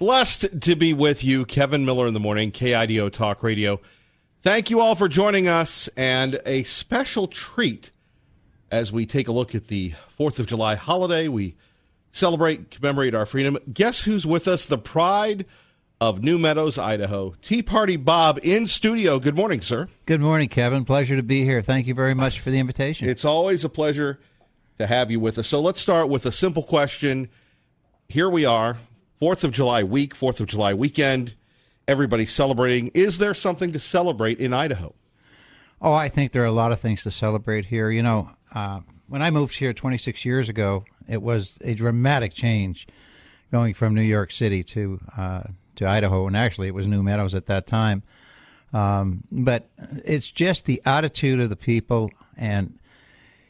Blessed to be with you, Kevin Miller in the morning, KIDO Talk Radio. Thank you all for joining us, and a special treat as we take a look at the 4th of July holiday. We celebrate, commemorate our freedom. Guess who's with us? The pride of New Meadows, Idaho, Tea Party Bob in studio. Good morning, sir. Good morning, Kevin. Pleasure to be here. Thank you very much for the invitation. It's always a pleasure to have you with us. So let's start with a simple question. Here we are, 4th of July week, 4th of July weekend. Everybody's celebrating. Is there something to celebrate in Idaho? Oh, I think there are a lot of things to celebrate here. You know, when I moved here 26 years ago, it was a dramatic change going from New York City to Idaho, and actually it was New Meadows at that time. But it's just the attitude of the people, and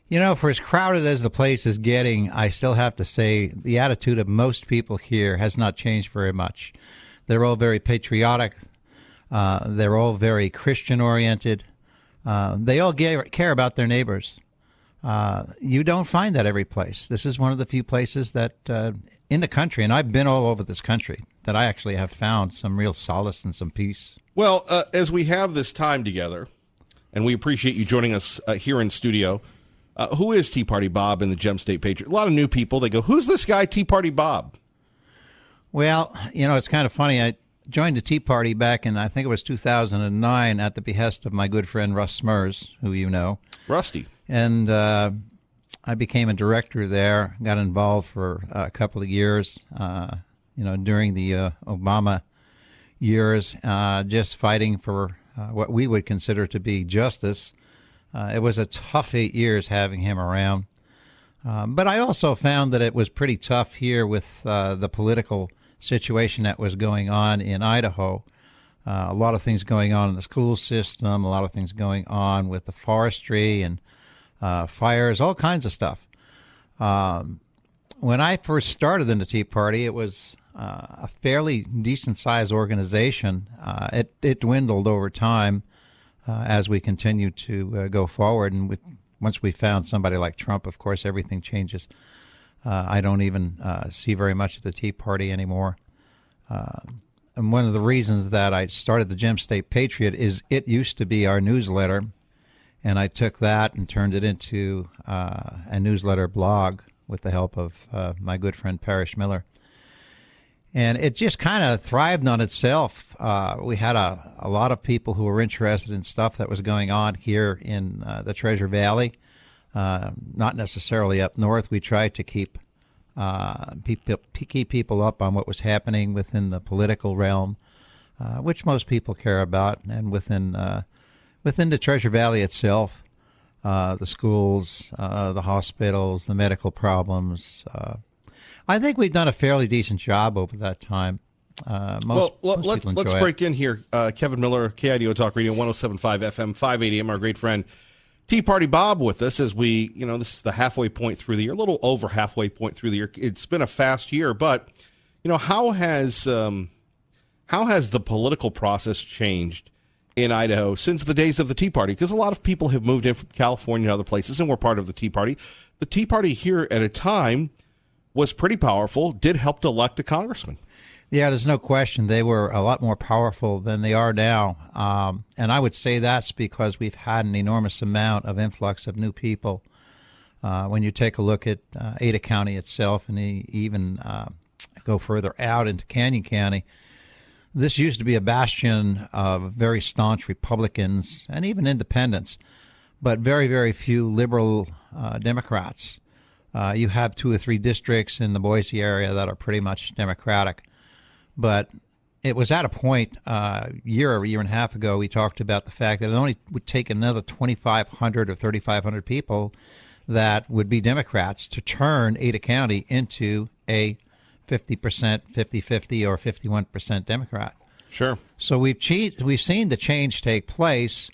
you know, for as crowded as the place is getting, I still have to say the attitude of most people here has not changed very much. They're all very patriotic. They're all very Christian-oriented. They all care about their neighbors. You don't find that every place. This is one of the few places that in the country, and I've been all over this country, that I actually have found some real solace and some peace. Well, as we have this time together, and we appreciate you joining us here in studio, who is Tea Party Bob in the Gem State Patriot? A lot of new people, they go, who's this guy, Tea Party Bob? Well, you know, it's kind of funny. I joined the Tea Party back in, I think it was 2009, at the behest of my good friend Russ Smers, who you know. Rusty. And I became a director there, got involved for a couple of years, you know, during the Obama years, just fighting for what we would consider to be justice. It was a tough 8 years having him around. But I also found that it was pretty tough here with the political situation that was going on in Idaho. A lot of things going on in the school system, a lot of things going on with the forestry and fires, all kinds of stuff. When I first started in the Tea Party, it was a fairly decent-sized organization. It dwindled over time as we continued to go forward, and once we found somebody like Trump, of course, everything changes. I don't even see very much of the Tea Party anymore. And one of the reasons that I started the Gem State Patriot is it used to be our newsletter, and I took that and turned it into a newsletter blog with the help of my good friend Parrish Miller. And it just kind of thrived on itself. We had a lot of people who were interested in stuff that was going on here in the Treasure Valley, not necessarily up north. We tried to keep people up on what was happening within the political realm, which most people care about, and within the Treasure Valley itself, the schools, the hospitals, the medical problems. I think we've done a fairly decent job over that time. Let's break in here. Kevin Miller, KIDO Talk Radio, 107.5 FM, 580 AM, our great friend Tea Party Bob with us as we, you know, this is the halfway point through the year, a little over halfway point through the year. It's been a fast year, but, you know, how has the political process changed in Idaho since the days of the Tea Party? Because a lot of people have moved in from California and other places and were part of the Tea Party. The Tea Party here at a time was pretty powerful, did help to elect a congressman. Yeah, there's no question. They were a lot more powerful than they are now. And I would say that's because we've had an enormous amount of influx of new people. When you take a look at Ada County itself and even go further out into Canyon County, this used to be a bastion of very staunch Republicans and even independents, but very, very few liberal Democrats. You have 2 or 3 districts in the Boise area that are pretty much Democratic. But it was at a point a year and a half ago, we talked about the fact that it only would take another 2,500 or 3,500 people that would be Democrats to turn Ada County into a 50%, 50-50, or 51% Democrat. Sure. So we've seen the change take place.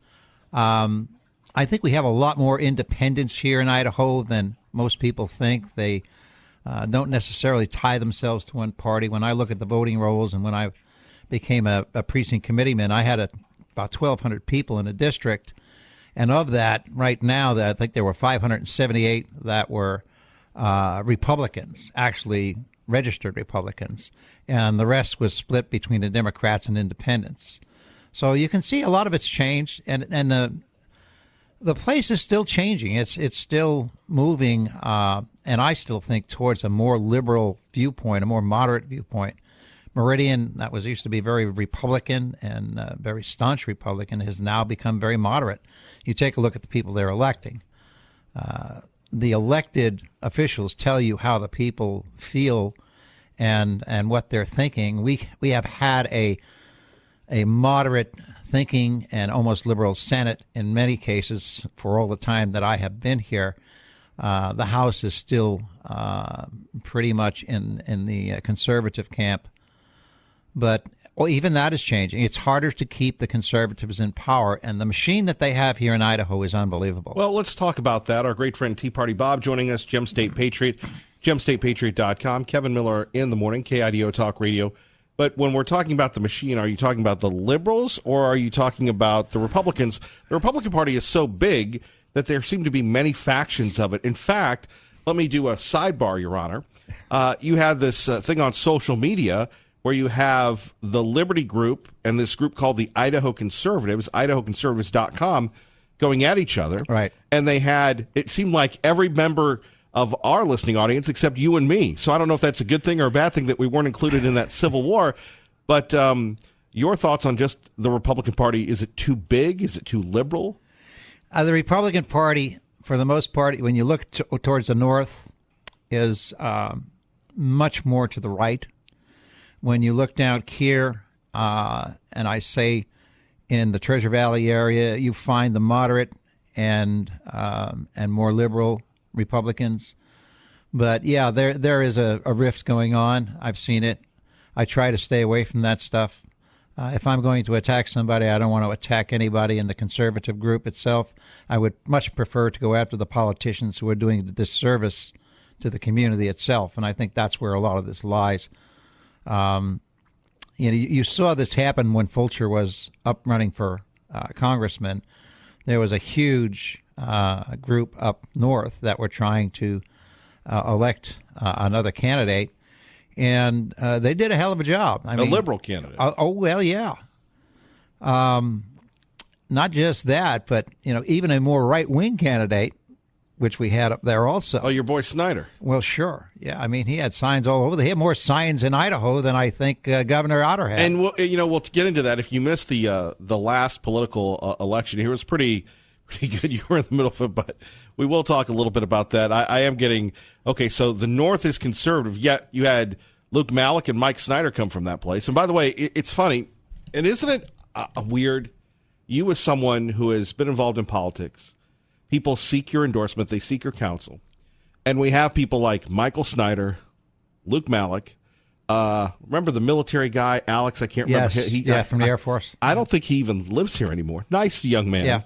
I think we have a lot more independence here in Idaho than most people think. They don't necessarily tie themselves to one party. When I look at the voting rolls and when I became a precinct committeeman, I had about 1,200 people in a district. And of that, right now, I think there were 578 that were Republicans, actually registered Republicans. and the rest was split between the Democrats and independents. So you can see a lot of it's changed, and the place is still changing. It's still moving, and I still think towards a more liberal viewpoint, a more moderate viewpoint. Meridian, that used to be very Republican and very staunch Republican, has now become very moderate. You take a look at the people they're electing. The elected officials tell you how the people feel and what they're thinking. We have had a moderate thinking and almost liberal Senate in many cases for all the time that I have been here. The House is still pretty much in the conservative camp. But even that is changing. It's harder to keep the conservatives in power, and the machine that they have here in Idaho is unbelievable. Well, let's talk about that. Our great friend Tea Party Bob joining us, Gem State Patriot, gemstatepatriot.com. Kevin Miller in the morning, KIDO Talk Radio. But when we're talking about the machine, are you talking about the liberals or are you talking about the Republicans? The Republican Party is so big that there seem to be many factions of it. In fact, let me do a sidebar, Your Honor. You have this thing on social media where you have the Liberty Group and this group called the Idaho Conservatives, idahoconservatives.com, going at each other. Right. And they had, it seemed like every member of our listening audience except you and me. So I don't know if that's a good thing or a bad thing that we weren't included in that civil war. But your thoughts on just the Republican Party, is it too big? Is it too liberal? The Republican Party, for the most part, when you look towards the north, is much more to the right. When you look down here, and I say in the Treasure Valley area, you find the moderate and more liberal Republicans. But yeah, there is a rift going on. I've seen it. I try to stay away from that stuff. If I'm going to attack somebody, I don't want to attack anybody in the conservative group itself. I would much prefer to go after the politicians who are doing a disservice to the community itself, and I think that's where a lot of this lies. You saw this happen when Fulcher was up running for congressman. There was a huge group up north that were trying to elect another candidate, and they did a hell of a job. A liberal candidate. Oh well, yeah. Not just that, but even a more right-wing candidate, which we had up there also. Oh, your boy Snyder. Well, sure. Yeah, I mean, he had signs all over. He had more signs in Idaho than I think Governor Otter had. And we'll get into that. If you missed the last political election here, it was pretty good. You were in the middle of it, but we will talk a little bit about that. I am getting okay. So the North is conservative. Yet you had Luke Malek and Mike Snyder come from that place. And by the way, it's funny, and isn't it weird? You, as someone who has been involved in politics, people seek your endorsement, they seek your counsel, and we have people like Michael Snyder, Luke Malek. Remember the military guy, Alex? I can't remember. Yes, from the Air Force. I don't think he even lives here anymore. Nice young man.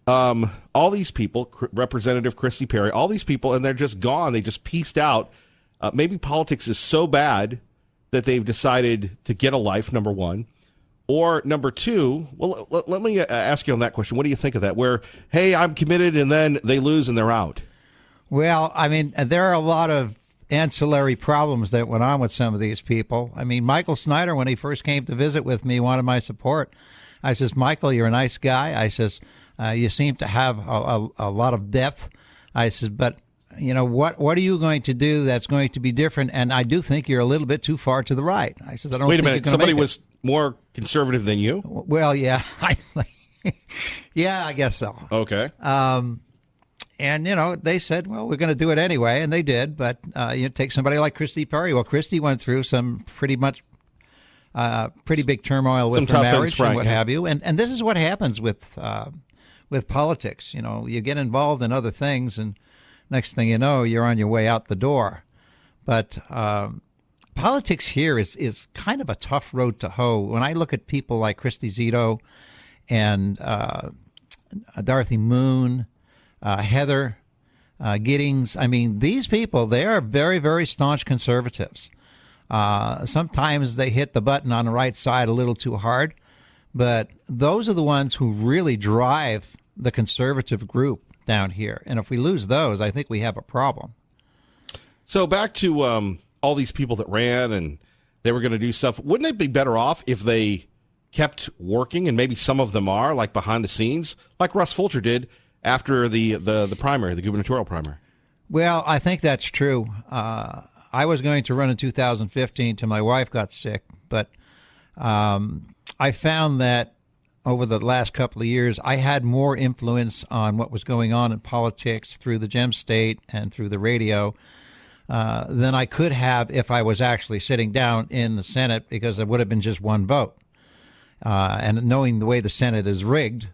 Yeah. All these people, Representative Christy Perry, all these people, and they're just gone. They just pieced out. Maybe politics is so bad that they've decided to get a life, number one. Or number two, well, let me ask you on that question. What do you think of that? Where, hey, I'm committed, and then they lose and they're out. Well, I mean, there are a lot of ancillary problems that went on with some of these people. I mean, Michael Snyder, when he first came to visit with me, wanted my support. I says, Michael, you're a nice guy. I says, you seem to have a lot of depth. I says, but what are you going to do that's going to be different? And I do think you're a little bit too far to the right. I says, I don't. Wait a minute. Somebody was more conservative than you? Well, yeah, yeah, I guess so. Okay. And they said, well, we're going to do it anyway, and they did. But take somebody like Christy Perry. Well, Christy went through some pretty big turmoil with her marriage and what have you. And this is what happens with politics. You get involved in other things, and next thing you know, you're on your way out the door. But politics here is kind of a tough road to hoe. When I look at people like Christy Zito and Dorothy Moon, Heather Giddings, I mean, these people, they are very, very staunch conservatives. Sometimes they hit the button on the right side a little too hard, but those are the ones who really drive the conservative group down here. And if we lose those, I think we have a problem. So back to all these people that ran, and they were going to do stuff. Wouldn't it be better off if they kept working, and maybe some of them are, like behind the scenes, like Russ Fulcher did after the primary, the gubernatorial primary? Well, I think that's true. I was going to run in 2015 till my wife got sick, but I found that over the last couple of years, I had more influence on what was going on in politics through the Gem State and through the radio than I could have if I was actually sitting down in the Senate, because it would have been just one vote. And knowing the way the Senate is rigged,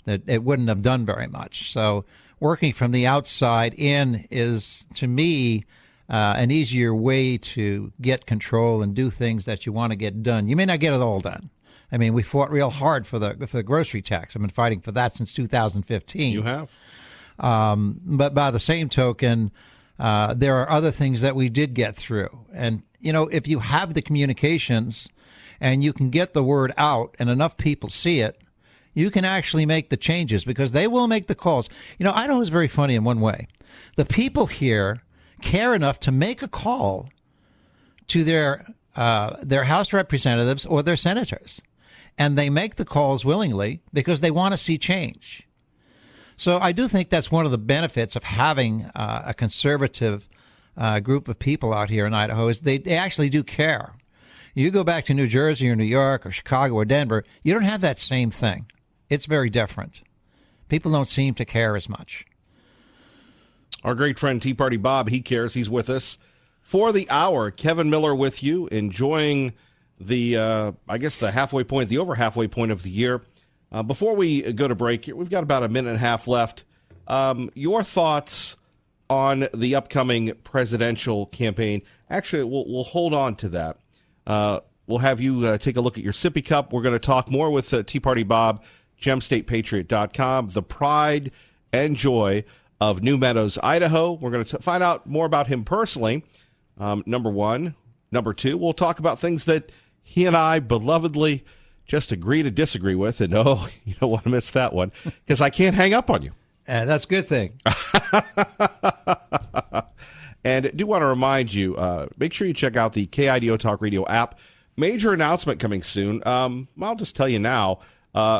that it wouldn't have done very much. So working from the outside in is, to me, an easier way to get control and do things that you want to get done. You may not get it all done. I mean, we fought real hard for the grocery tax. I've been fighting for that since 2015. You have. But by the same token, there are other things that we did get through. And, if you have the communications and you can get the word out and enough people see it, you can actually make the changes, because they will make the calls. I know it's very funny in one way. The people here care enough to make a call to their House representatives or their senators. And they make the calls willingly because they want to see change. So I do think that's one of the benefits of having a conservative group of people out here in Idaho, is they actually do care. You go back to New Jersey or New York or Chicago or Denver, you don't have that same thing. It's very different. People don't seem to care as much. Our great friend Tea Party Bob, he cares. He's with us for the hour. Kevin Miller with you, enjoying the halfway point, the over halfway point of the year. Before we go to break, we've got about a minute and a half left. Your thoughts on the upcoming presidential campaign? Actually, we'll hold on to that. We'll have you take a look at your sippy cup. We're going to talk more with Tea Party Bob, GemStatePatriot.com, the pride and joy of New Meadows, Idaho. We're going to find out more about him personally, number one. Number two, we'll talk about things that he and I belovedly just agree to disagree with. And, you don't want to miss that one, because I can't hang up on you. That's a good thing. And I do want to remind you, make sure you check out the KIDO Talk Radio app. Major announcement coming soon. I'll just tell you now,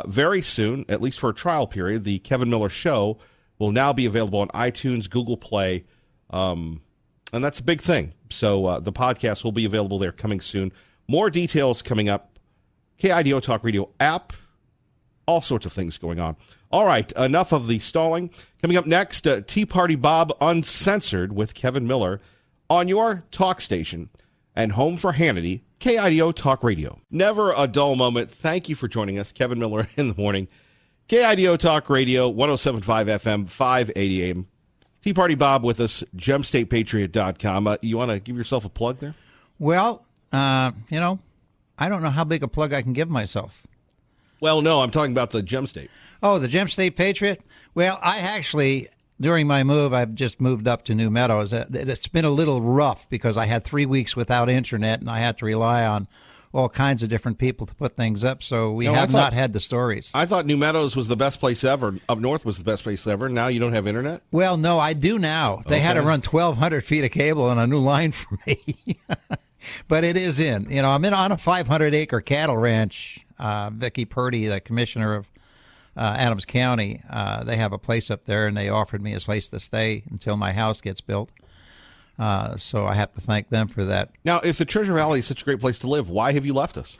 very soon, at least for a trial period, the Kevin Miller Show will now be available on iTunes, Google Play, and that's a big thing. So the podcast will be available there coming soon. More details coming up. KIDO Talk Radio app. All sorts of things going on. All right, enough of the stalling. Coming up next, Tea Party Bob Uncensored with Kevin Miller on your talk station and home for Hannity, KIDO Talk Radio. Never a dull moment. Thank you for joining us. Kevin Miller in the morning. KIDO Talk Radio, 107.5 FM, 580 AM. Tea Party Bob with us, GemStatePatriot.com. You want to give yourself a plug there? Well, I don't know how big a plug I can give myself. Well, no, I'm talking about the Gem State. Oh, the Gem State Patriot? Well, I actually, during my move, I've just moved up to New Meadows. It's been a little rough because I had 3 weeks without internet, and I had to rely on all kinds of different people to put things up, so we have not had the stories. I thought New Meadows was the best place ever. Up north was the best place ever. Now you don't have internet? Well, no, I do now. They had to run 1,200 feet of cable on a new line for me. But it is in. I'm on a 500-acre cattle ranch. Vicki Purdy, the commissioner of Adams County, they have a place up there, and they offered me a place to stay until my house gets built. So I have to thank them for that. Now, if the Treasure Valley is such a great place to live, why have you left us?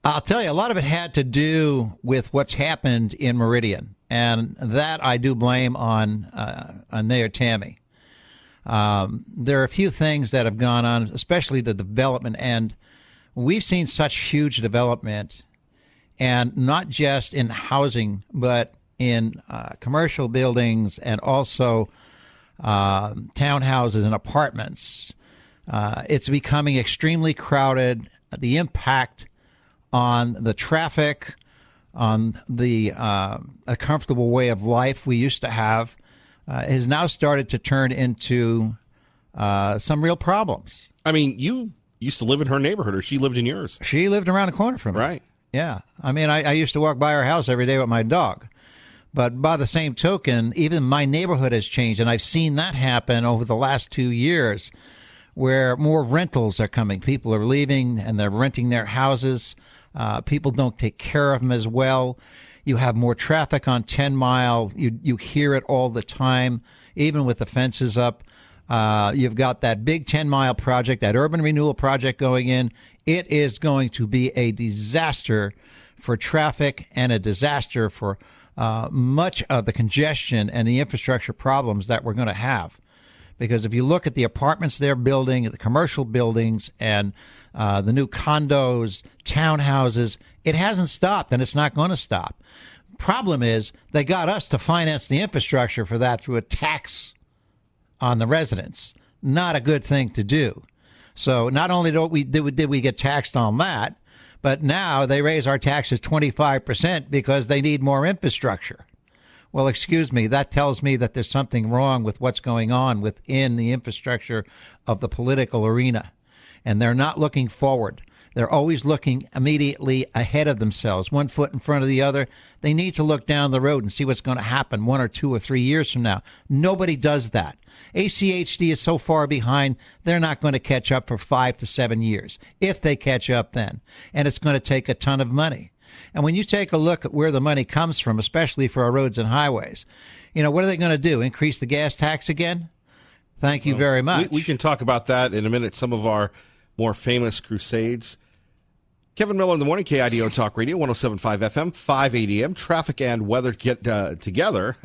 I'll tell you, a lot of it had to do with what's happened in Meridian, and that I do blame on Mayor Tammy. There are a few things that have gone on, especially the development end. We've seen such huge development, and not just in housing, but in commercial buildings and also townhouses and apartments. It's becoming extremely crowded. The impact on the traffic, on the a comfortable way of life we used to have, has now started to turn into some real problems. I mean, you used to live in her neighborhood, or she lived in yours. She lived around the corner from me. Right. Yeah. I mean, I used to walk by her house every day with my dog. But by the same token, even my neighborhood has changed, and I've seen that happen over the last 2 years, where more rentals are coming. People are leaving and they're renting their houses. People don't take care of them as well. You have more traffic on 10 Mile. You hear it all the time, even with the fences up. You've got that big 10 Mile project, that urban renewal project going in. It is going to be a disaster for traffic and a disaster for much of the congestion and the infrastructure problems that we're going to have. Because if you look at the apartments they're building, the commercial buildings, and the new condos, townhouses, it hasn't stopped, and it's not going to stop. Problem is, they got us to finance the infrastructure for that through a tax on the residents. Not a good thing to do. So not only did we get taxed on that, but now they raise our taxes 25% because they need more infrastructure. Well, excuse me, that tells me that there's something wrong with what's going on within the infrastructure of the political arena. And they're not looking forward. They're always looking immediately ahead of themselves, one foot in front of the other. They need to look down the road and see what's going to happen 1 or 2 or 3 years from now. Nobody does that. ACHD is so far behind, they're not going to catch up for 5 to 7 years, if they catch up then. And it's going to take a ton of money. And when you take a look at where the money comes from, especially for our roads and highways, what are they going to do? Increase the gas tax again? Thank you very much. We can talk about that in a minute, some of our more famous crusades. Kevin Miller in the morning, KIDO Talk Radio, 107.5 FM, 580 AM. Traffic and weather get together.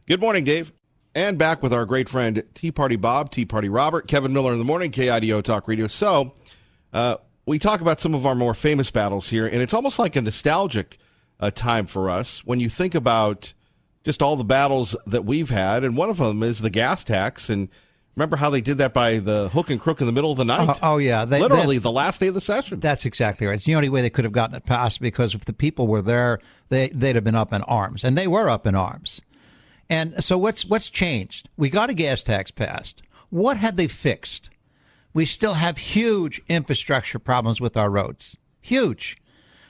Good morning, Dave. And back with our great friend, Tea Party Bob, Tea Party Robert. Kevin Miller in the morning, KIDO Talk Radio. So, we talk about some of our more famous battles here, and it's almost like a nostalgic time for us when you think about just all the battles that we've had, and one of them is the gas tax. And remember how they did that by the hook and crook in the middle of the night? Oh yeah. Literally the last day of the session. That's exactly right. It's the only way they could have gotten it passed, because if the people were there, they'd have been up in arms. And they were up in arms. And so what's changed? We got a gas tax passed. What have they fixed? We still have huge infrastructure problems with our roads. Huge.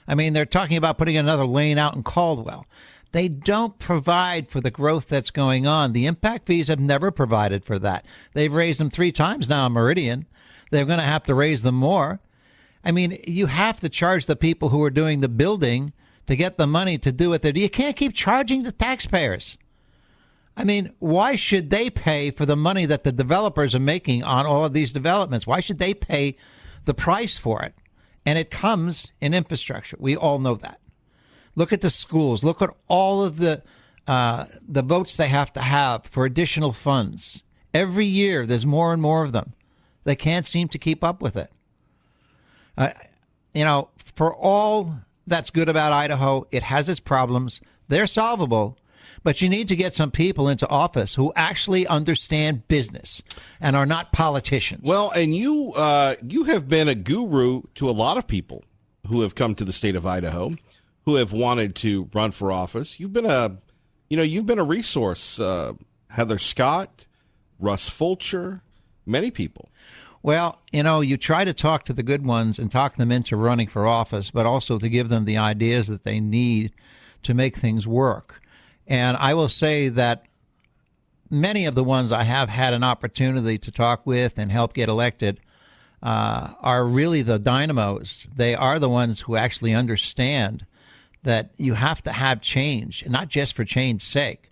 I mean, they're talking about putting another lane out in Caldwell. They don't provide for the growth that's going on. The impact fees have never provided for that. They've raised them 3 times now in Meridian. They're going to have to raise them more. I mean, you have to charge the people who are doing the building to get the money to do it. You can't keep charging the taxpayers. I mean, why should they pay for the money that the developers are making on all of these developments? Why should they pay the price for it? And it comes in infrastructure. We all know that. Look at the schools. Look at all of the votes they have to have for additional funds. Every year, there's more and more of them. They can't seem to keep up with it. For all that's good about Idaho, it has its problems. They're solvable. But you need to get some people into office who actually understand business and are not politicians. Well, and you have been a guru to a lot of people who have come to the state of Idaho, who have wanted to run for office. You've been a resource. Heather Scott, Russ Fulcher, many people. Well, you try to talk to the good ones and talk them into running for office, but also to give them the ideas that they need to make things work. And I will say that many of the ones I have had an opportunity to talk with and help get elected are really the dynamos. They are the ones who actually understand that you have to have change, and not just for change's sake.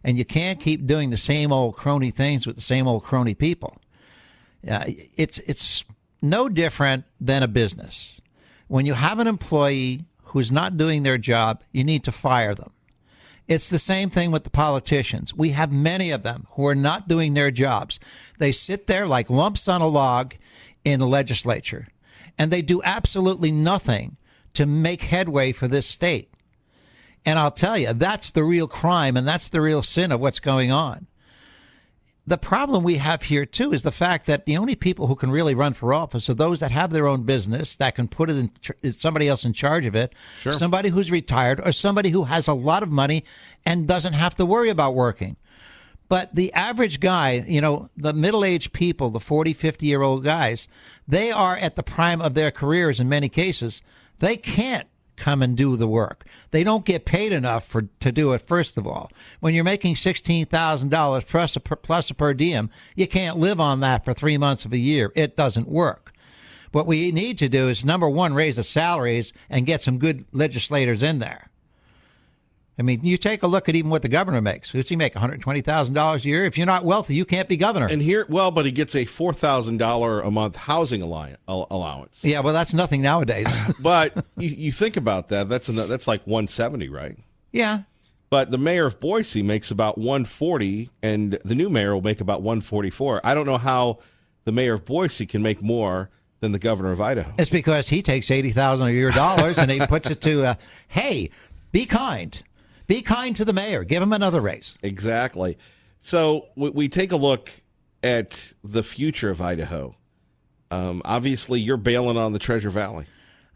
And you can't keep doing the same old crony things with the same old crony people. It's no different than a business. When you have an employee who's not doing their job, you need to fire them. It's the same thing with the politicians. We have many of them who are not doing their jobs. They sit there like lumps on a log in the legislature, and they do absolutely nothing to make headway for this state. And I'll tell you, that's the real crime, and that's the real sin of what's going on. The problem we have here, too, is the fact that the only people who can really run for office are those that have their own business, that can put it in somebody else in charge of it, sure. Somebody who's retired, or somebody who has a lot of money and doesn't have to worry about working. But the average guy, the middle-aged people, the 40, 50-year-old guys, they are at the prime of their careers in many cases. They can't come and do the work. They don't get paid enough to do it, first of all. When you're making $16,000 plus a per diem, you can't live on that for 3 months of a year. It doesn't work. What we need to do is, number one, raise the salaries and get some good legislators in there. I mean, you take a look at even what the governor makes. Does he make $120,000 a year? If you're not wealthy, you can't be governor. And here, well, but he gets a $4,000 a month housing allowance. Yeah, well, that's nothing nowadays. But you think about that. That's like $170, right? Yeah. But the mayor of Boise makes about $140, and the new mayor will make about $144. I don't know how the mayor of Boise can make more than the governor of Idaho. It's because he takes $80,000 a year and he puts it to, hey, be kind. Be kind to the mayor. Give him another raise. Exactly. So we take a look at the future of Idaho. Obviously, you're bailing on the Treasure Valley.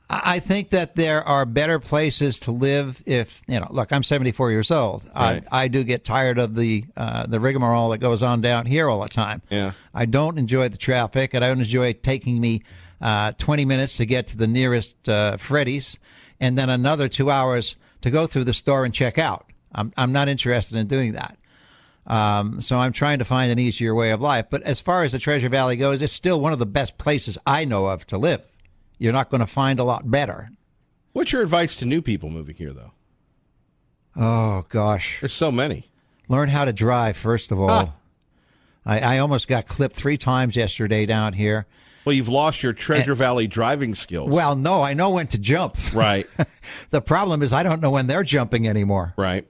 I think that there are better places to live if, look, I'm 74 years old. Right. I do get tired of the rigmarole that goes on down here all the time. Yeah. I don't enjoy the traffic. I don't enjoy taking me 20 minutes to get to the nearest Freddy's and then another 2 hours to go through the store and check out. I'm not interested in doing that. So I'm trying to find an easier way of life. But as far as the Treasure Valley goes, it's still one of the best places I know of to live. You're not going to find a lot better. What's your advice to new people moving here, though? Oh, gosh. There's so many. Learn how to drive, first of all. I almost got clipped 3 times yesterday down here. Well, you've lost your Treasure Valley driving skills. Well, no, I know when to jump. Right. The problem is I don't know when they're jumping anymore. Right.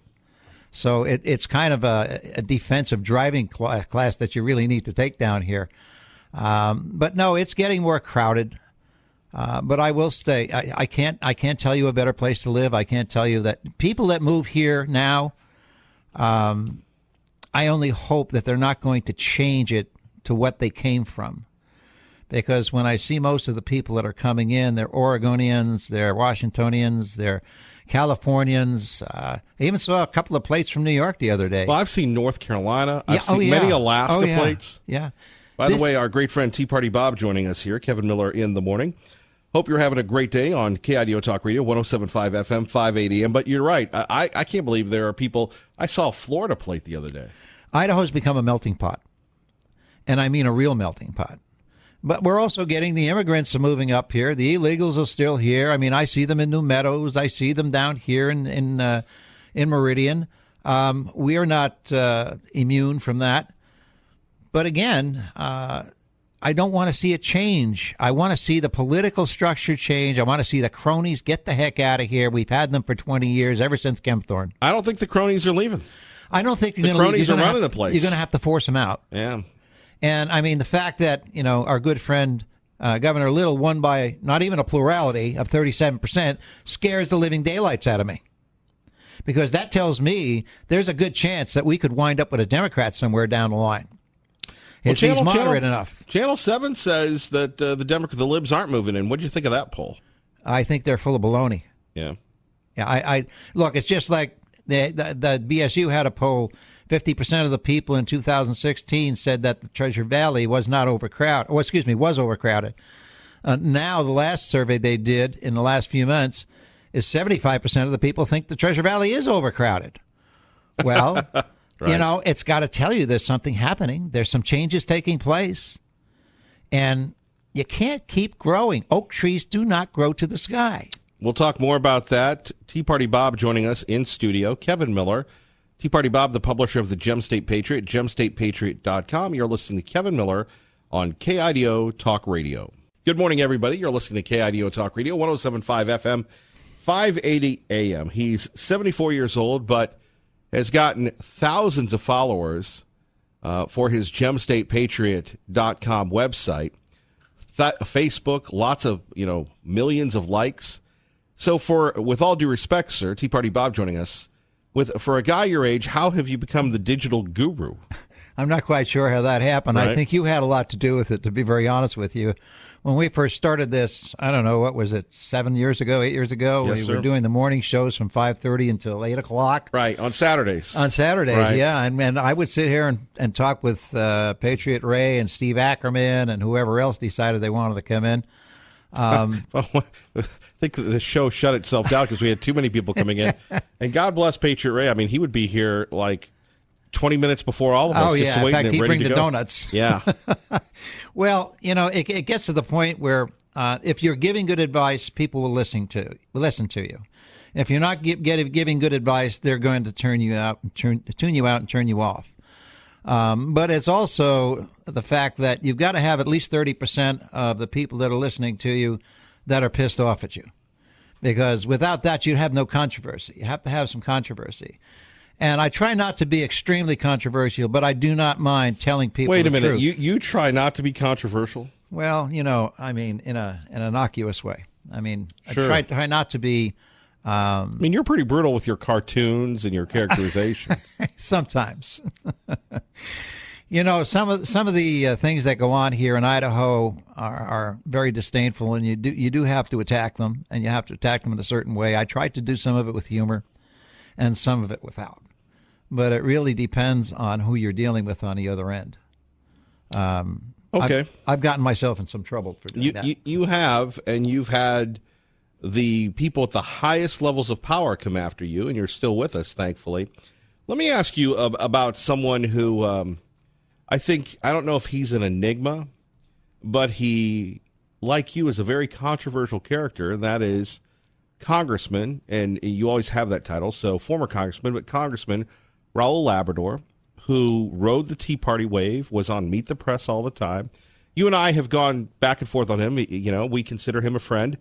So it's kind of a defensive driving class that you really need to take down here. But no, it's getting more crowded. But I will stay. I can't tell you a better place to live. I can't tell you that people that move here now, I only hope that they're not going to change it to what they came from. Because when I see most of the people that are coming in, they're Oregonians, they're Washingtonians, they're Californians. I even saw a couple of plates from New York the other day. Well, I've seen North Carolina. I've seen many Alaska plates. Yeah. By the way, our great friend Tea Party Bob joining us here, Kevin Miller in the morning. Hope you're having a great day on KIDO Talk Radio, 107.5 FM, 580 AM. But you're right. I can't believe there are people. I saw a Florida plate the other day. Idaho's become a melting pot. And I mean a real melting pot. But we're also getting the immigrants moving up here. The illegals are still here. I mean, I see them in New Meadows. I see them down here in Meridian. We are not immune from that. But again, I don't want to see it change. I want to see the political structure change. I want to see the cronies get the heck out of here. We've had them for 20 years, ever since Kempthorne. I don't think the cronies are leaving. I don't think the cronies are running the place. You're going to have to force them out. Yeah. And, I mean, the fact that, our good friend Governor Little won by not even a plurality of 37% scares the living daylights out of me. Because that tells me there's a good chance that we could wind up with a Democrat somewhere down the line. He's moderate enough. Channel 7 says that the libs aren't moving in. What do you think of that poll? I think they're full of baloney. Yeah. Yeah, I look, it's just like the BSU had a poll. 50% of the people in 2016 said that the Treasure Valley was not overcrowded. Oh, excuse me, was overcrowded. Now, the last survey they did in the last few months is 75% of the people think the Treasure Valley is overcrowded. Well, right. It's got to tell you there's something happening. There's some changes taking place. And you can't keep growing. Oak trees do not grow to the sky. We'll talk more about that. Tea Party Bob joining us in studio. Kevin Miller. Tea Party Bob, the publisher of the Gem State Patriot, gemstatepatriot.com. You're listening to Kevin Miller on KIDO Talk Radio. Good morning, everybody. You're listening to KIDO Talk Radio, 107.5 FM, 580 AM. He's 74 years old, but has gotten thousands of followers for his gemstatepatriot.com website. Facebook, lots of, millions of likes. So with all due respect, sir, Tea Party Bob joining us, for a guy your age, how have you become the digital guru? I'm not quite sure how that happened. Right. I think you had a lot to do with it, to be very honest with you. When we first started this, I don't know, what was it, 8 years ago? Yes, we were doing the morning shows from 5:30 until 8 o'clock. Right, on Saturdays. Right. Yeah. And I would sit here and talk with Patriot Ray and Steve Ackerman and whoever else decided they wanted to come in. I think the show shut itself down because we had too many people coming in. And God bless Patriot Ray. I mean, he would be here like 20 minutes before all of us. Oh, yeah. In fact, he'd bring the donuts. Yeah. Well, it gets to the point where if you're giving good advice, people will listen to you. If you're not giving good advice, they're going to tune you out and turn you off. But it's also the fact that you've got to have at least 30% of the people that are listening to you that are pissed off at you. Because without that, you have no controversy. You have to have some controversy. And I try not to be extremely controversial, but I do not mind telling people the truth. Wait a minute. You try not to be controversial? Well, I mean, in an innocuous way. I mean, sure. I try not to be... I mean, you're pretty brutal with your cartoons and your characterizations. Sometimes. Some of the things that go on here in Idaho are very disdainful, and you do have to attack them, and you have to attack them in a certain way. I try to do some of it with humor and some of it without. But it really depends on who you're dealing with on the other end. Okay. I've gotten myself in some trouble for doing that. You have, and you've had the people at the highest levels of power come after you, and you're still with us, thankfully. Let me ask you about someone who I don't know if he's an enigma, but he, like you, is a very controversial character, and that is Congressman, and you always have that title, so former Congressman, but Congressman Raul Labrador, who rode the Tea Party wave, was on Meet the Press all the time. You and I have gone back and forth on him. We consider him a friend.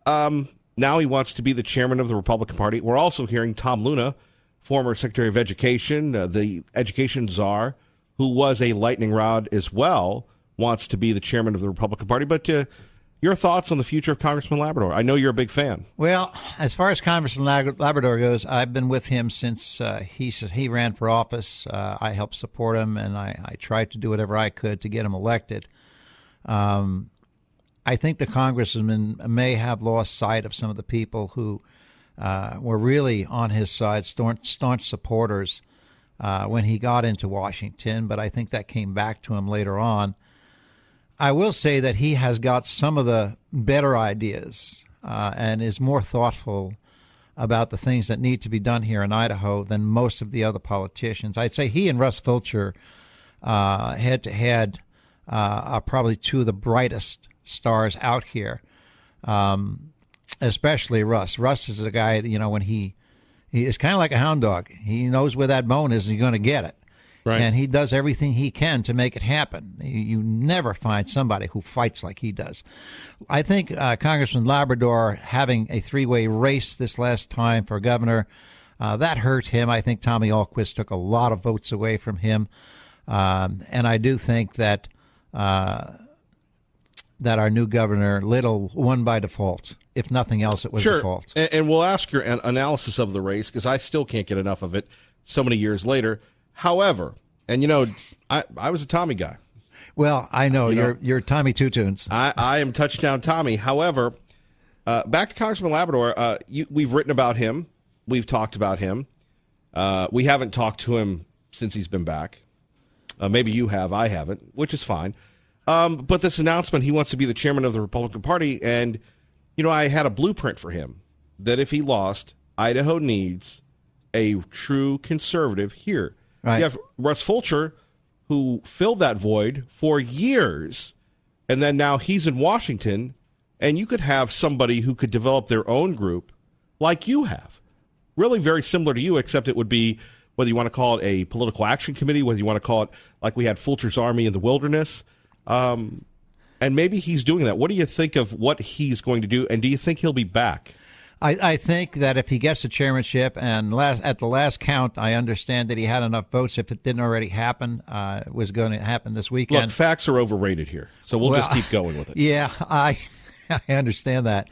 Now he wants to be the chairman of the Republican Party. We're also hearing Tom Luna, former Secretary of Education, the education czar, who was a lightning rod as well, wants to be the chairman of the Republican Party. But your thoughts on the future of Congressman Labrador? I know you're a big fan. Well, as far as Congressman Labrador goes, I've been with him since he ran for office. I helped support him, and I tried to do whatever I could to get him elected. I think the congressman may have lost sight of some of the people who were really on his side, staunch supporters when he got into Washington, but I think that came back to him later on. I will say that he has got some of the better ideas and is more thoughtful about the things that need to be done here in Idaho than most of the other politicians. I'd say he and Russ Fulcher, head-to-head, are probably two of the brightest stars out here, especially Russ. Russ is a guy, when he is kind of like a hound dog. He knows where that bone is and he's going to get it. Right. And he does everything he can to make it happen. You never find somebody who fights like he does. I think Congressman Labrador having a three-way race this last time for governor, that hurt him. I think Tommy Ahlquist took a lot of votes away from him. And I do think that our new governor, Little, won by default. If nothing else, it was default. And we'll ask your analysis of the race, because I still can't get enough of it so many years later. However, and I was a Tommy guy. Well, I know, you're Tommy Two Tunes. I am touchdown Tommy. However, back to Congressman Labrador, we've written about him. We've talked about him. We haven't talked to him since he's been back. Maybe you have. I haven't, which is fine. But this announcement, he wants to be the chairman of the Republican Party, and, I had a blueprint for him that if he lost, Idaho needs a true conservative here. Right. You have Russ Fulcher, who filled that void for years, and then now he's in Washington, and you could have somebody who could develop their own group like you have. Really very similar to you, except it would be, whether you want to call it a political action committee, whether you want to call it like we had Fulcher's Army in the wilderness, and maybe he's doing that. What do you think of what he's going to do, and do you think he'll be back? I think that if he gets the chairmanship, and at the last count, I understand that he had enough votes. If it didn't already happen, it was going to happen this weekend. Look, facts are overrated here, so we'll just keep going with it. Yeah, I understand that.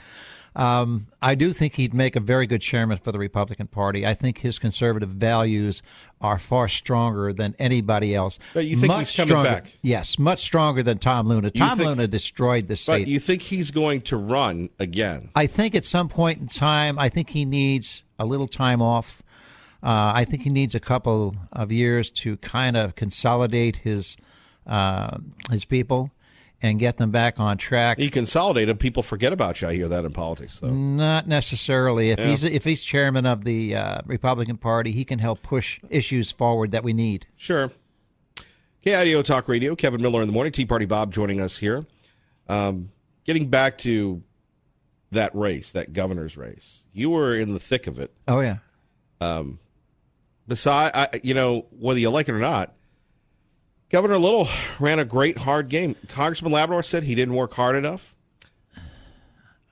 I do think he'd make a very good chairman for the Republican Party. I think his conservative values are far stronger than anybody else. But you think he's coming back? Yes, much stronger than Tom Luna. Tom Luna destroyed the state. But you think he's going to run again? I think at some point in time, I think he needs a little time off. I think he needs a couple of years to kind of consolidate his people. and get them back on track. You consolidate them, people forget about you. I hear that in politics, though. Not necessarily. If he's chairman of the Republican Party, he can help push issues forward that we need. Sure. KIDO Talk Radio, Kevin Miller in the morning. Tea Party Bob joining us here. Getting back to that race, that governor's race, you were in the thick of it. Oh yeah. Whether you like it or not, Governor Little ran a great, hard game. Congressman Labrador said he didn't work hard enough.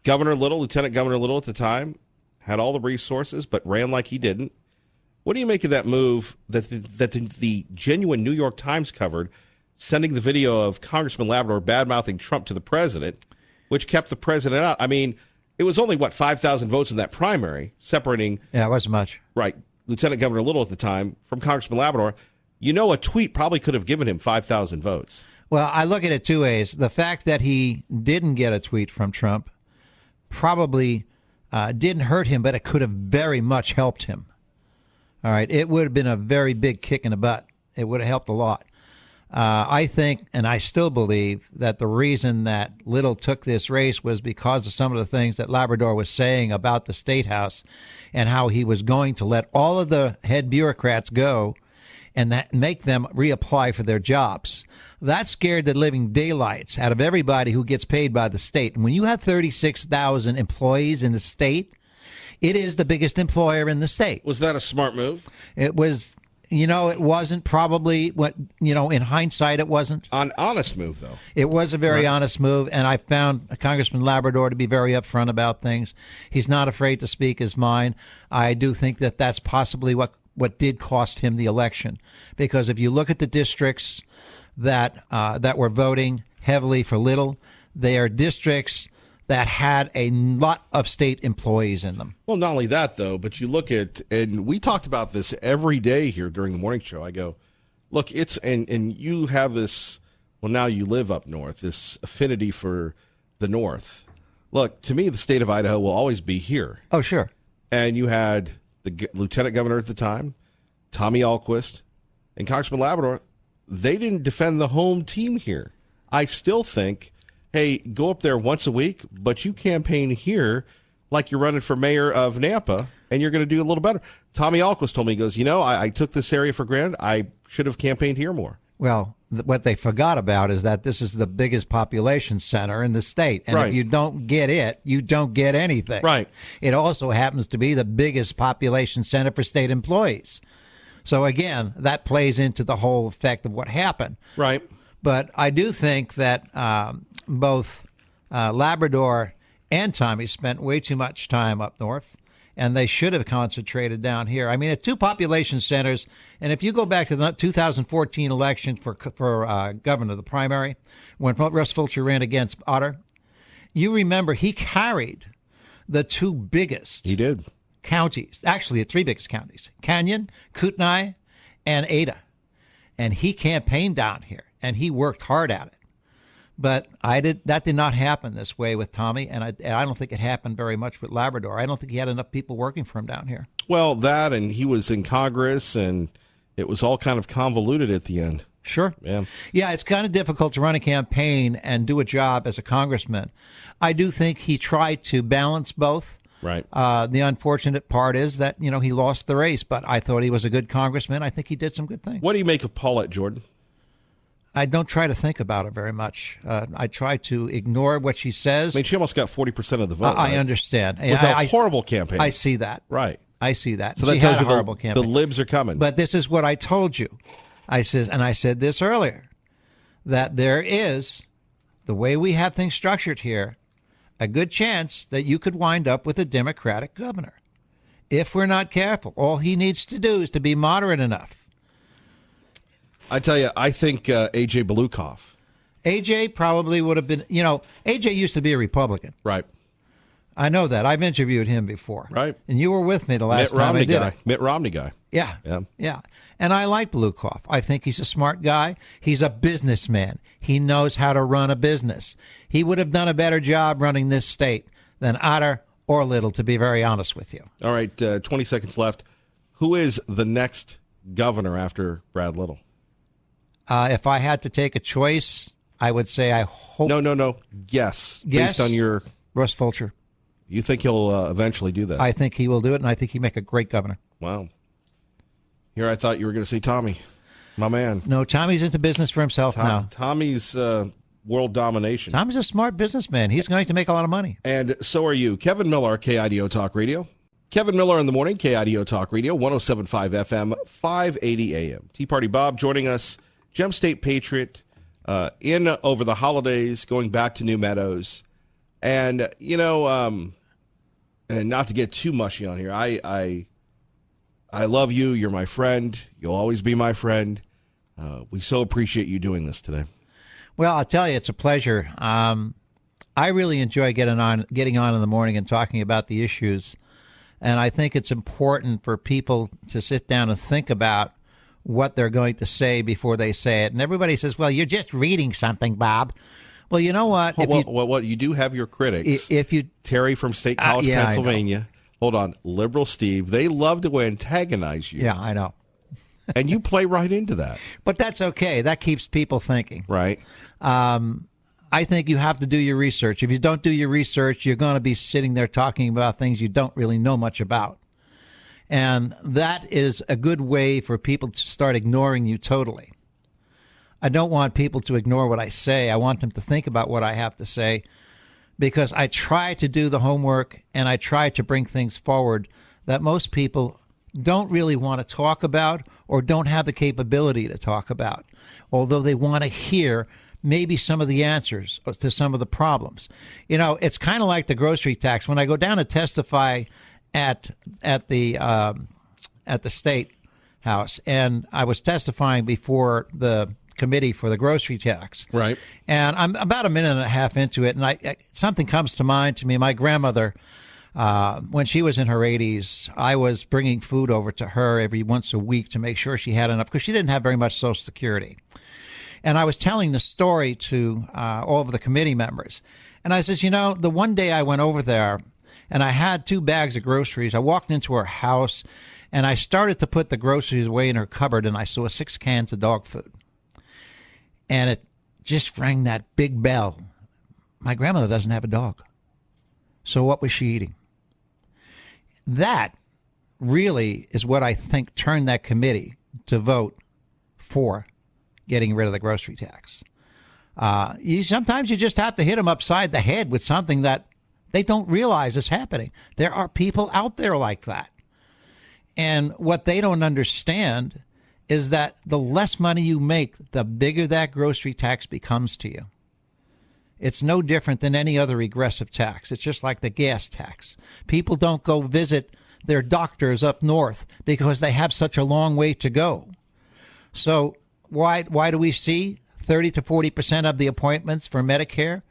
Lieutenant Governor Little at the time, had all the resources, but ran like he didn't. What do you make of that move that the genuine New York Times covered, sending the video of Congressman Labrador bad-mouthing Trump to the president, which kept the president out? I mean, it was only, 5,000 votes in that primary, separating... Yeah, it wasn't much. Right. Lieutenant Governor Little at the time from Congressman Labrador. A tweet probably could have given him 5,000 votes. Well, I look at it two ways. The fact that he didn't get a tweet from Trump probably didn't hurt him, but it could have very much helped him. All right. It would have been a very big kick in the butt. It would have helped a lot. I think, and I still believe, that the reason that Little took this race was because of some of the things that Labrador was saying about the State House and how he was going to let all of the head bureaucrats go and that make them reapply for their jobs. That scared the living daylights out of everybody who gets paid by the state. And when you have 36,000 employees in the state, it is the biggest employer in the state. Was that a smart move? It was, it wasn't probably what, in hindsight, it wasn't. An honest move, though. It was a very honest move, and I found Congressman Labrador to be very upfront about things. He's not afraid to speak his mind. I do think that that's possibly what did cost him the election, because if you look at the districts that were voting heavily for Little, they are districts that had a lot of state employees in them. Well, not only that, though, but you look at, and we talked about this every day here during the morning show. I go, look, and you have this, well, now you live up north, this affinity for the north. Look, to me, the state of Idaho will always be here. Oh, sure. And you had the lieutenant governor at the time, Tommy Alquist, and Congressman Labrador. They didn't defend the home team here. I still think, hey, go up there once a week, but you campaign here like you're running for mayor of Nampa, and you're going to do a little better. Tommy Alquist told me, he goes, I took this area for granted. I should have campaigned here more. Well, what they forgot about is that this is the biggest population center in the state. And right. If you don't get it, you don't get anything. Right. It also happens to be the biggest population center for state employees. So, again, that plays into the whole effect of what happened. Right. But I do think that both Labrador and Tommy spent way too much time up north, and they should have concentrated down here. I mean, at two population centers, and if you go back to the 2014 election for governor, the primary, when Russ Fulcher ran against Otter, you remember he carried the two biggest counties, actually the three biggest counties, Canyon, Kootenai, and Ada. And he campaigned down here, and he worked hard at it. But that did not happen this way with Tommy, and I don't think it happened very much with Labrador. I don't think he had enough people working for him down here. Well, that, and he was in Congress, and it was all kind of convoluted at the end. Sure. Yeah, it's kind of difficult to run a campaign and do a job as a congressman. I do think he tried to balance both. Right. The unfortunate part is that, he lost the race, but I thought he was a good congressman. I think he did some good things. What do you make of Paulette Jordan? I don't try to think about it very much. I try to ignore what she says. I mean, she almost got 40% of the vote. I understand. With a horrible campaign. I see that. Right. I see that. So that tells you the libs are coming. But this is what I told you. I said this earlier, that there is, the way we have things structured here, a good chance that you could wind up with a Democratic governor. If we're not careful, all he needs to do is to be moderate enough. I tell you, I think A.J. Belukoff. A.J. probably would have been, A.J. used to be a Republican. Right. I know that. I've interviewed him before. Right. And you were with me the last time I did it. Mitt Romney guy. Yeah. And I like Belukoff. I think he's a smart guy. He's a businessman. He knows how to run a business. He would have done a better job running this state than Otter or Little, to be very honest with you. All right, 20 seconds left. Who is the next governor after Brad Little? If I had to take a choice, I would say I hope. No. Yes. Based on your... Russ Fulcher. You think he'll eventually do that? I think he will do it, and I think he'd make a great governor. Wow. Here I thought you were going to say Tommy, my man. No, Tommy's into business for himself now. Tommy's world domination. Tommy's a smart businessman. He's going to make a lot of money. And so are you. Kevin Miller, KIDO Talk Radio. Kevin Miller in the morning, KIDO Talk Radio, 107.5 FM, 580 AM. Tea Party Bob joining us, Gem State Patriot, in over the holidays, going back to New Meadows. And, and not to get too mushy on here, I love you. You're my friend. You'll always be my friend. We so appreciate you doing this today. Well, I'll tell you, it's a pleasure. I really enjoy getting on in the morning and talking about the issues. And I think it's important for people to sit down and think about what they're going to say before they say it. And everybody says, well, you're just reading something, Bob. Well, you know what? You do have your critics. Terry from State College, Pennsylvania. Hold on. Liberal Steve. They love to antagonize you. Yeah, I know. And you play right into that. But that's okay. That keeps people thinking. Right. I think you have to do your research. If you don't do your research, you're going to be sitting there talking about things you don't really know much about. And that is a good way for people to start ignoring you totally. I don't want people to ignore what I say. I want them to think about what I have to say, because I try to do the homework and I try to bring things forward that most people don't really want to talk about or don't have the capability to talk about, although they want to hear maybe some of the answers to some of the problems. It's kind of like the grocery tax. When I go down to testify at the State House, and I was testifying before the committee for the grocery tax. Right. And I'm about a minute and a half into it, and something comes to mind to me. My grandmother, when she was in her 80s, I was bringing food over to her every once a week to make sure she had enough, because she didn't have very much Social Security. And I was telling the story to all of the committee members. And I says, the one day I went over there and I had 2 bags of groceries. I walked into her house and I started to put the groceries away in her cupboard, and I saw 6 cans of dog food. And it just rang that big bell. My grandmother doesn't have a dog. So what was she eating? That really is what I think turned that committee to vote for getting rid of the grocery tax. Sometimes you just have to hit them upside the head with something that they don't realize is happening. There are people out there like that. And what they don't understand is that the less money you make, the bigger that grocery tax becomes to you. It's no different than any other regressive tax. It's just like the gas tax. People don't go visit their doctors up north because they have such a long way to go. So why do we see 30 to 40% of the appointments for Medicare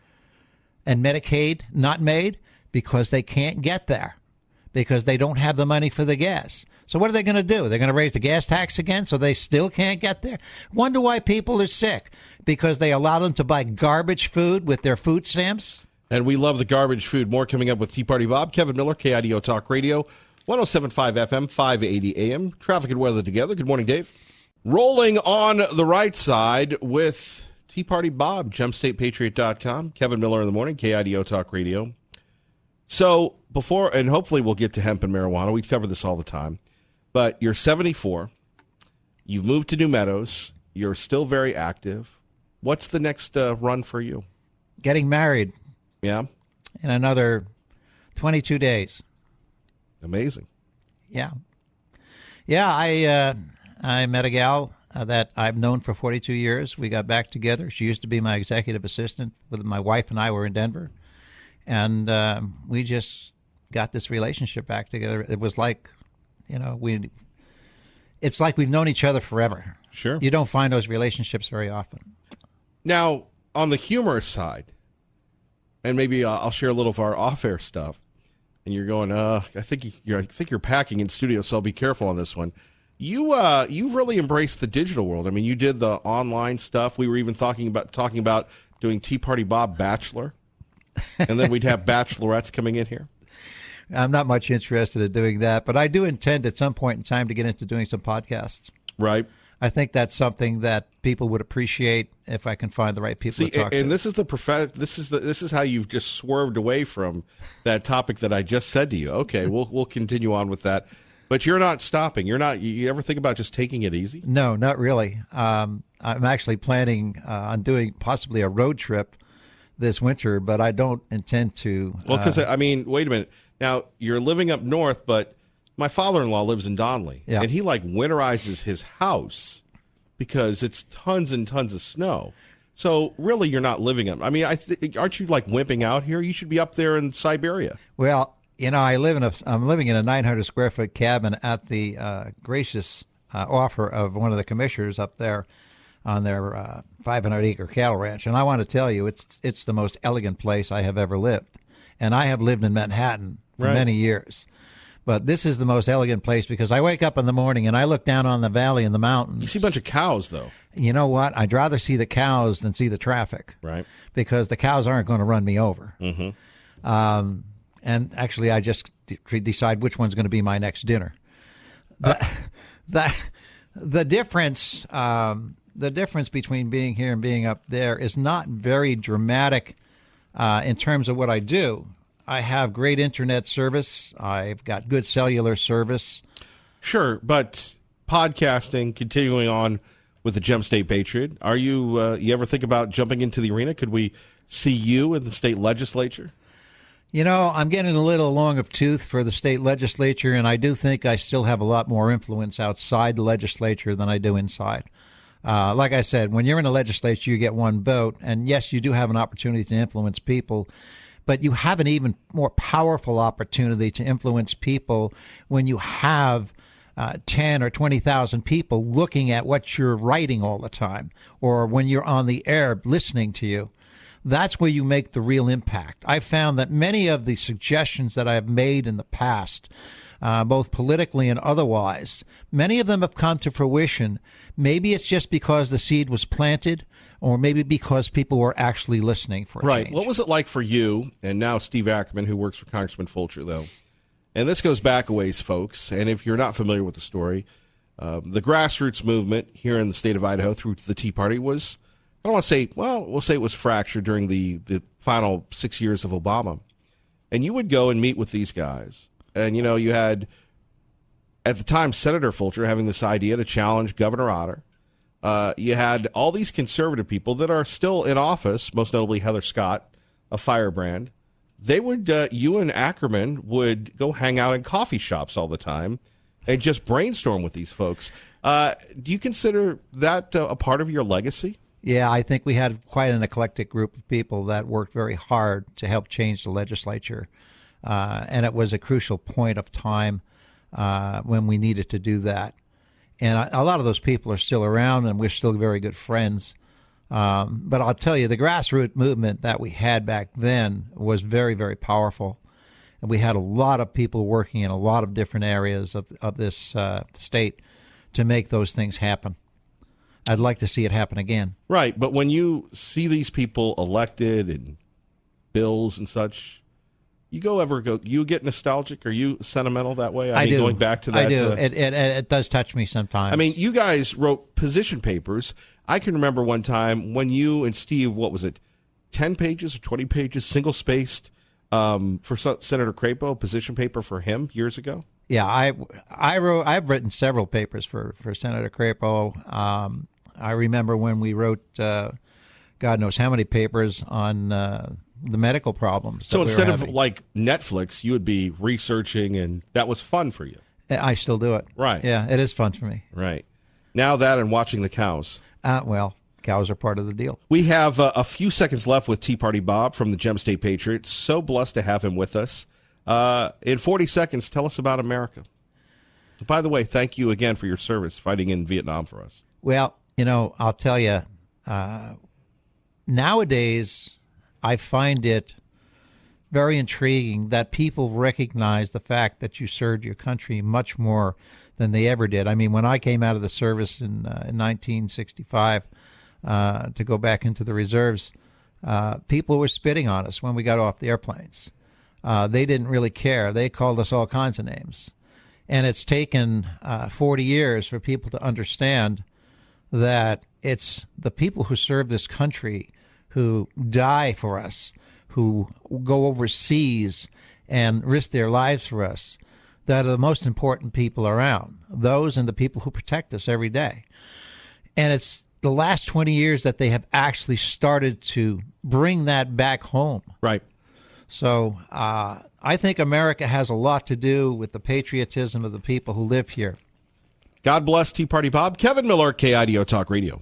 and Medicaid not made? Because they can't get there, because they don't have the money for the gas. So what are they going to do? They're going to raise the gas tax again so they still can't get there? Wonder why people are sick. Because they allow them to buy garbage food with their food stamps? And we love the garbage food. More coming up with Tea Party Bob. Kevin Miller, KIDO Talk Radio, 107.5 FM, 580 AM. Traffic and weather together. Good morning, Dave. Rolling on the right side with Tea Party Bob, GemStatePatriot.com. Kevin Miller in the morning, KIDO Talk Radio. So before, and hopefully we'll get to hemp and marijuana. We cover this all the time. But you're 74. You've moved to New Meadows. You're still very active. What's the next run for you? Getting married. Yeah? In another 22 days. Amazing. Yeah. Yeah, I met a gal that I've known for 42 years. We got back together. She used to be my executive assistant. With my wife and I were in Denver. And we just got this relationship back together. It was like, it's like we've known each other forever. Sure. You don't find those relationships very often. Now, on the humorous side, and maybe I'll share a little of our off-air stuff, and you're going, I think you're packing in studio, so I'll be careful on this one. You've really embraced the digital world. I mean, you did the online stuff. We were even talking about doing Tea Party Bob Bachelor, and then we'd have bachelorettes coming in here. I'm not much interested in doing that, but I do intend at some point in time to get into doing some podcasts. Right. I think that's something that people would appreciate if I can find the right people to talk to. And this is this is how you've just swerved away from that topic that I just said to you. Okay, we'll continue on with that. But you're not stopping. You ever think about just taking it easy? No, not really. I'm actually planning on doing possibly a road trip this winter, but I don't intend to. Well, because wait a minute. Now you're living up north, but my father-in-law lives in Donley, and he winterizes his house because it's tons and tons of snow. So really, you're not living up. Aren't you wimping out here? You should be up there in Siberia. Well, I'm living in a 900 square foot cabin at the gracious offer of one of the commissioners up there on their 500 acre cattle ranch, and I want to tell you, it's the most elegant place I have ever lived, and I have lived in Manhattan for many years. But this is the most elegant place because I wake up in the morning and I look down on the valley and the mountains. You see a bunch of cows, though. You know what? I'd rather see the cows than see the traffic. Right. Because the cows aren't going to run me over. Mm-hmm. And actually, I just decide which one's going to be my next dinner. The difference between being here and being up there is not very dramatic in terms of what I do. I have great internet service. I've got good cellular service. Sure, but podcasting, continuing on with the Gem State Patriot, are you ever think about jumping into the arena? Could we see you in the state legislature? I'm getting a little long of tooth for the state legislature, and I do think I still have a lot more influence outside the legislature than I do inside. Like I said, when you're in the legislature, you get one vote, and yes, you do have an opportunity to influence people. But you have an even more powerful opportunity to influence people when you have 10 or 20,000 people looking at what you're writing all the time, or when you're on the air listening to you. That's where you make the real impact. I've found that many of the suggestions that I have made in the past, both politically and otherwise, many of them have come to fruition. Maybe it's just because the seed was planted, or maybe because people were actually listening for a change. What was it like for you, and now Steve Ackerman, who works for Congressman Fulcher, though? And this goes back a ways, folks, and if you're not familiar with the story, the grassroots movement here in the state of Idaho through the Tea Party was, I don't want to say, we'll say it was fractured during the final 6 years of Obama. And you would go and meet with these guys. And, you had, at the time, Senator Fulcher having this idea to challenge Governor Otter. You had all these conservative people that are still in office, most notably Heather Scott, a firebrand. They would, you and Ackerman would go hang out in coffee shops all the time and just brainstorm with these folks. Do you consider that a part of your legacy? Yeah, I think we had quite an eclectic group of people that worked very hard to help change the legislature. And it was a crucial point of time when we needed to do that. And a lot of those people are still around, and we're still very good friends. But I'll tell you, the grassroots movement that we had back then was very, very powerful. And we had a lot of people working in a lot of different areas of this state to make those things happen. I'd like to see it happen again. Right, but when you see these people elected and bills and such, you get nostalgic? Are you sentimental that way? I do. Going back to that. I do. It does touch me sometimes. You guys wrote position papers. I can remember one time when you and Steve, 10 pages or 20 pages, single-spaced, for Senator Crapo, a position paper for him years ago? Yeah, I've written several papers for Senator Crapo. I remember when we wrote God knows how many papers on the medical problems. So instead of like Netflix, you would be researching, and that was fun for you. I still do it. Right. Yeah, it is fun for me. Right. Now that and watching the cows. Cows are part of the deal. We have a few seconds left with Tea Party Bob from the Gem State Patriot. So blessed to have him with us. In 40 seconds, tell us about America. By the way, thank you again for your service fighting in Vietnam for us. Well, I'll tell you, nowadays I find it very intriguing that people recognize the fact that you served your country much more than they ever did. When I came out of the service in 1965 to go back into the reserves, people were spitting on us when we got off the airplanes. They didn't really care. They called us all kinds of names. And it's taken 40 years for people to understand that it's the people who serve this country, who die for us, who go overseas and risk their lives for us, that are the most important people around, those and the people who protect us every day. And it's the last 20 years that they have actually started to bring that back home. Right. So I think America has a lot to do with the patriotism of the people who live here. God bless Tea Party Bob. Kevin Miller, KIDO Talk Radio.